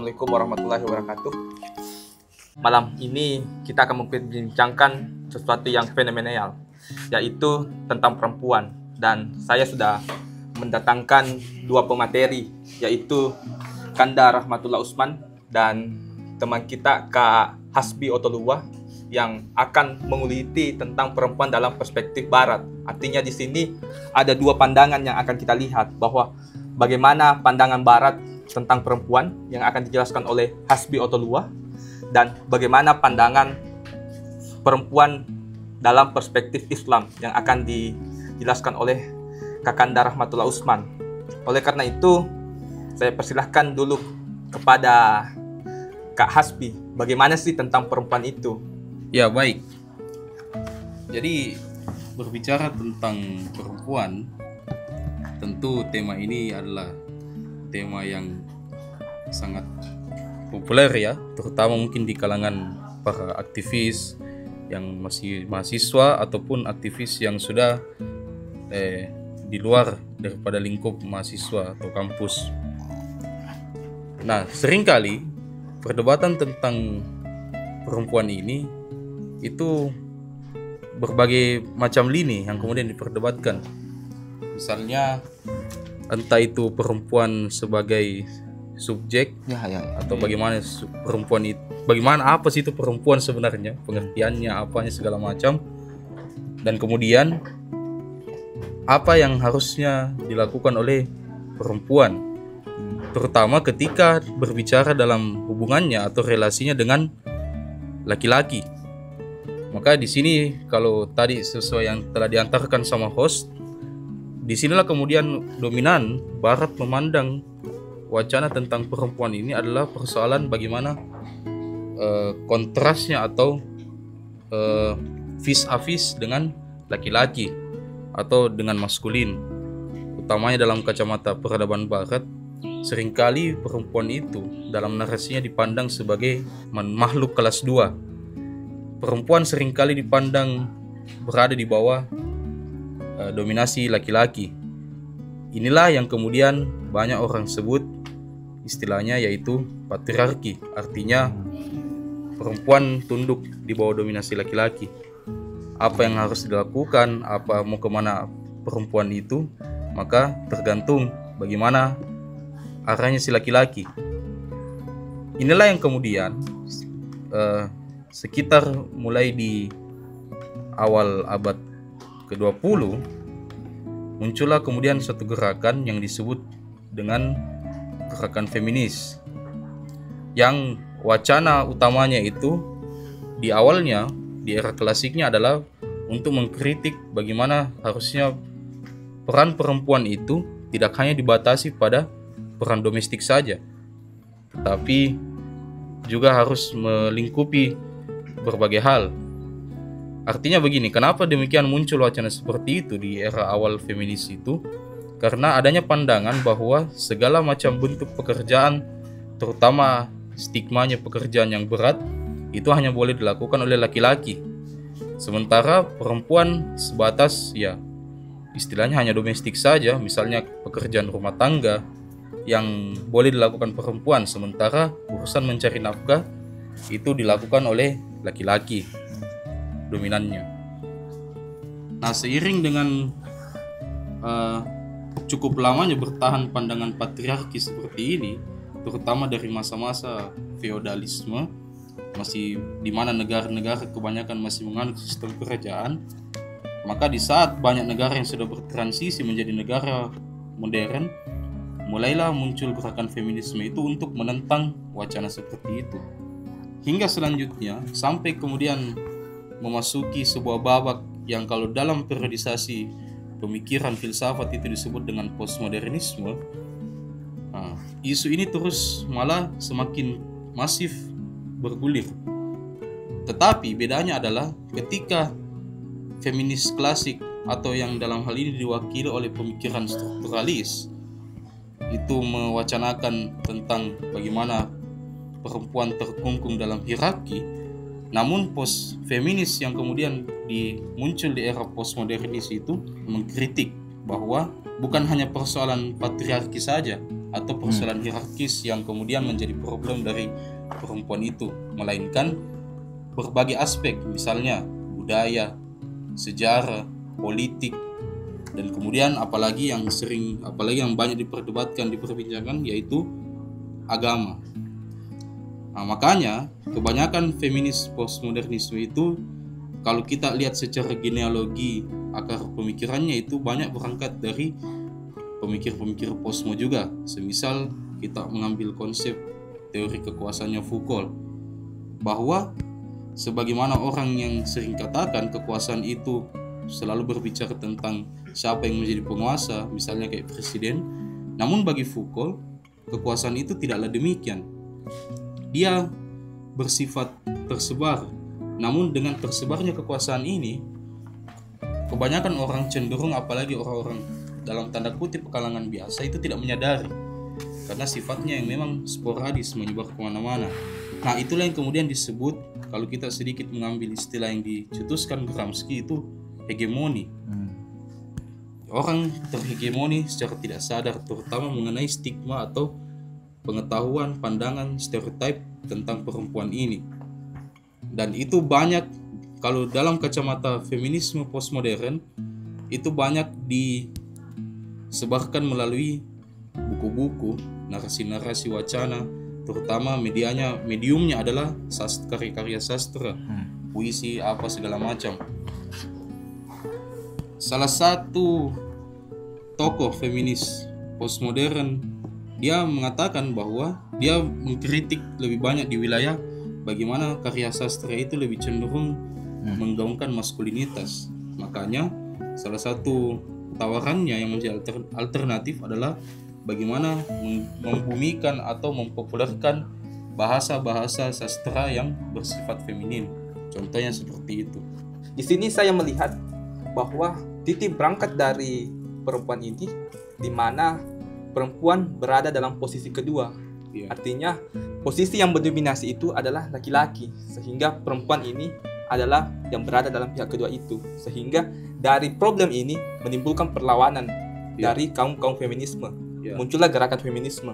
Assalamualaikum warahmatullahi wabarakatuh. Malam ini kita akan membincangkan sesuatu yang fenomenal, yaitu tentang perempuan. Dan saya sudah mendatangkan dua pemateri, yaitu Kanda Rahmatullah Usman dan teman kita Kak Hasbi Otoluwa, yang akan menguliti tentang perempuan dalam perspektif Barat. Artinya di sini ada dua pandangan yang akan kita lihat, bahwa bagaimana pandangan Barat tentang perempuan yang akan dijelaskan oleh Hasbi Otoluwa, dan bagaimana pandangan perempuan dalam perspektif Islam yang akan dijelaskan oleh Kakanda Rahmatullah Usman. Oleh karena itu, saya persilahkan dulu kepada Kak Hasbi, bagaimana sih tentang perempuan itu? Ya, baik. Jadi berbicara tentang perempuan, tentu tema ini adalah tema yang sangat populer ya, terutama mungkin di kalangan para aktivis yang masih mahasiswa ataupun aktivis yang sudah di luar daripada lingkup mahasiswa atau kampus. Nah, seringkali perdebatan tentang perempuan ini itu berbagai macam lini yang kemudian diperdebatkan. Misalnya entah itu perempuan sebagai subjek atau bagaimana perempuan itu, bagaimana apa sih itu perempuan sebenarnya, pengertiannya apanya segala macam, dan kemudian apa yang harusnya dilakukan oleh perempuan, terutama ketika berbicara dalam hubungannya atau relasinya dengan laki-laki. Maka di sini kalau tadi sesuai yang telah diantarkan sama host, disinilah kemudian dominan Barat memandang wacana tentang perempuan ini adalah persoalan bagaimana kontrasnya atau vis-a-vis dengan laki-laki atau dengan maskulin. Utamanya dalam kacamata peradaban Barat, seringkali perempuan itu dalam narasinya dipandang sebagai makhluk kelas 2. Perempuan seringkali dipandang berada di bawah dominasi laki-laki. Inilah yang kemudian banyak orang sebut istilahnya yaitu patriarki. Artinya perempuan tunduk di bawah dominasi laki-laki. Apa yang harus dilakukan, apa mau kemana perempuan itu, maka tergantung bagaimana arahnya si laki-laki. Inilah yang kemudian sekitar mulai di awal abad ke-20 muncullah kemudian suatu gerakan yang disebut dengan gerakan feminis, yang wacana utamanya itu di awalnya di era klasiknya adalah untuk mengkritik bagaimana harusnya peran perempuan itu tidak hanya dibatasi pada peran domestik saja, tetapi juga harus melingkupi berbagai hal. Artinya begini, kenapa demikian muncul wacana seperti itu di era awal feminis itu? Karena adanya pandangan bahwa segala macam bentuk pekerjaan, terutama stigmanya pekerjaan yang berat, itu hanya boleh dilakukan oleh laki-laki. Sementara perempuan sebatas ya istilahnya hanya domestik saja, misalnya pekerjaan rumah tangga yang boleh dilakukan perempuan, sementara urusan mencari nafkah itu dilakukan oleh laki-laki dominannya. Nah, seiring dengan cukup lamanya bertahan pandangan patriarki seperti ini, terutama dari masa-masa feodalisme, masih di mana negara-negara kebanyakan masih menganut sistem kerajaan, maka di saat banyak negara yang sudah bertransisi menjadi negara modern, mulailah muncul gerakan feminisme itu untuk menentang wacana seperti itu. Hingga selanjutnya sampai kemudian memasuki sebuah babak yang kalau dalam periodisasi pemikiran filsafat itu disebut dengan postmodernisme. Isu ini terus malah semakin masif bergulir. Tetapi bedanya adalah ketika feminis klasik atau yang dalam hal ini diwakili oleh pemikiran strukturalis itu mewacanakan tentang bagaimana perempuan terkungkung dalam hierarki. Namun post feminis yang kemudian muncul di era postmodernis itu mengkritik bahwa bukan hanya persoalan patriarki saja, atau persoalan hierarkis yang kemudian menjadi problem dari perempuan itu, melainkan berbagai aspek, misalnya budaya, sejarah, politik, dan kemudian apalagi yang banyak diperbincangkan yaitu agama. Nah, makanya kebanyakan feminis postmodernisme itu, kalau kita lihat secara genealogi akar pemikirannya, itu banyak berangkat dari pemikir-pemikir postmo juga. Semisal kita mengambil konsep teori kekuasaannya Foucault, bahwa sebagaimana orang yang sering katakan kekuasaan itu selalu berbicara tentang siapa yang menjadi penguasa, misalnya kayak presiden. Namun bagi Foucault, kekuasaan itu tidaklah demikian. Dia bersifat tersebar. Namun dengan tersebarnya kekuasaan ini, kebanyakan orang cenderung, apalagi orang-orang dalam tanda kutip kalangan biasa, itu tidak menyadari, karena sifatnya yang memang sporadis, menyebar kemana-mana. Nah, itulah yang kemudian disebut, kalau kita sedikit mengambil istilah yang dicetuskan Gramsci, itu hegemoni. Orang terhegemoni secara tidak sadar, terutama mengenai stigma atau pengetahuan, pandangan, stereotip tentang perempuan ini. Dan itu banyak, kalau dalam kacamata feminisme postmodern, itu banyak disebarkan melalui buku-buku, narasi-narasi wacana, terutama mediumnya adalah karya sastra, puisi, apa segala macam. Salah satu tokoh feminis postmodern, dia mengatakan bahwa dia mengkritik lebih banyak di wilayah bagaimana karya sastra itu lebih cenderung menggaungkan maskulinitas. Makanya salah satu tawarannya yang menjadi alternatif adalah bagaimana membumikan atau mempopulerkan bahasa-bahasa sastra yang bersifat feminin. Contohnya seperti itu. Di sini saya melihat bahwa titik berangkat dari perempuan ini, di mana perempuan berada dalam posisi kedua. Artinya posisi yang mendominasi itu adalah laki-laki, sehingga perempuan ini adalah yang berada dalam pihak kedua itu. Sehingga dari problem ini menimbulkan perlawanan dari kaum feminisme. Muncullah gerakan feminisme.